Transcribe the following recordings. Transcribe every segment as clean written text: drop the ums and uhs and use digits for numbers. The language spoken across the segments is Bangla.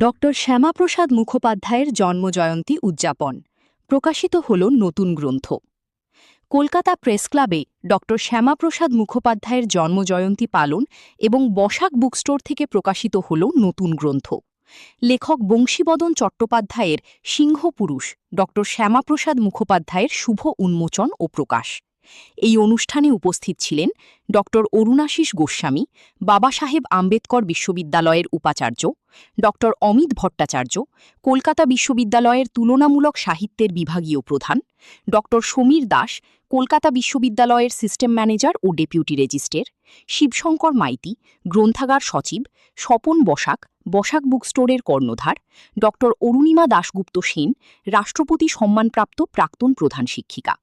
ডক্টর শ্যামাপ্রসাদ মুখোপাধ্যায়ের জন্মজয়ন্তী উদযাপন প্রকাশিত হল নতুন গ্রন্থ। কলকাতা প্রেস ক্লাবে ডক্টর শ্যামাপ্রসাদ মুখোপাধ্যায়ের জন্মজয়ন্তী পালন এবং বসাক বুকস্টোর থেকে প্রকাশিত হল নতুন গ্রন্থ। লেখক বংশীবদন চট্টোপাধ্যায়ের সিংহপুরুষ ডক্টর শ্যামাপ্রসাদ মুখোপাধ্যায়ের শুভ উন্মোচন ও প্রকাশ। এই অনুষ্ঠানে উপস্থিত ছিলেন ডক্টর অরুণাশিস গোস্বামী, বাবাসাহেব আম্বেদকর বিশ্ববিদ্যালয়ের উপাচার্য, ডক্টর অমিত ভট্টাচার্য, কলকাতা বিশ্ববিদ্যালয়ের তুলনামূলক সাহিত্যের বিভাগীয় প্রধান, ডক্টর সমীর দাস, কলকাতা বিশ্ববিদ্যালয়ের সিস্টেম ম্যানেজার ও ডেপুটি রেজিস্ট্রার, শিবশঙ্কর মাইতি, গ্রন্থাগার সচিব, স্বপন বসাক, বসাক বুকস্টোরের কর্ণধার, ডক্টর অরুণিমা দাশগুপ্ত সেন, রাষ্ট্রপতি সম্মানপ্রাপ্ত প্রাক্তন প্রধান শিক্ষিকা।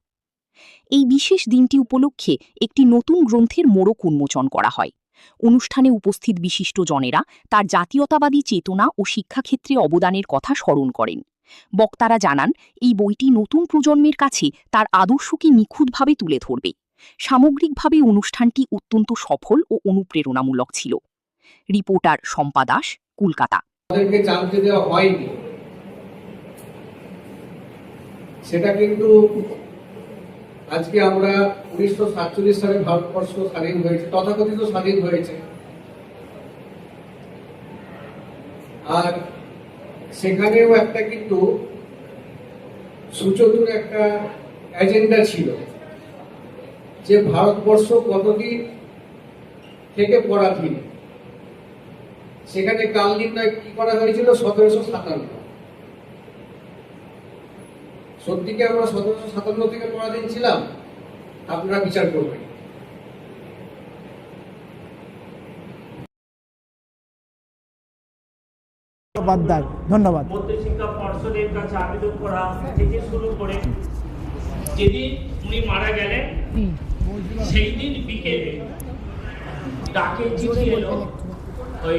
এই বিশেষ দিনটি উপলক্ষে একটি নতুন গ্রন্থের মোড়ক উন্মোচন করা হয়। অনুষ্ঠানে উপস্থিত বিশিষ্টজনেরা তার জাতীয়তাবাদী চেতনা ও শিক্ষাক্ষেত্রে অবদানের কথা স্মরণ করেন। বক্তারা জানান, এই বইটি নতুন প্রজন্মের কাছে তার আদর্শকে নিখুঁতভাবে তুলে ধরবে। সামগ্রিকভাবে অনুষ্ঠানটি অত্যন্ত সফল ও অনুপ্রেরণামূলক ছিল। রিপোর্টার শম্পা দাস, কলকাতা। আমাদেরকে জানতে দেওয়া হয়নি, সেটা কিন্তু আজকে আমরা 1947 সালে ভারতবর্ষ স্বাধীন হয়েছে, তথাকথিত স্বাধীন হয়েছে, আর সেখানেও একটা কিন্তু সুচতুর একটা এজেন্ডা ছিল যে ভারতবর্ষ কতদিন থেকে পরাধীন। সেখানে কাল নির্ণয় কি করা হয়েছিল? 1757। সত্যি কি আমরা 1757 থেকে পরাধীন ছিলাম? আপনারা বিচার করবেন। ধন্যবাদ। মধ্যশিক্ষা পর্ষদের কাছে আবেদন করা থেকে শুরু করে যেদিন উনি মারা গেলেন সেই দিন বিকেলে ডাকে চিঠি এলো ওই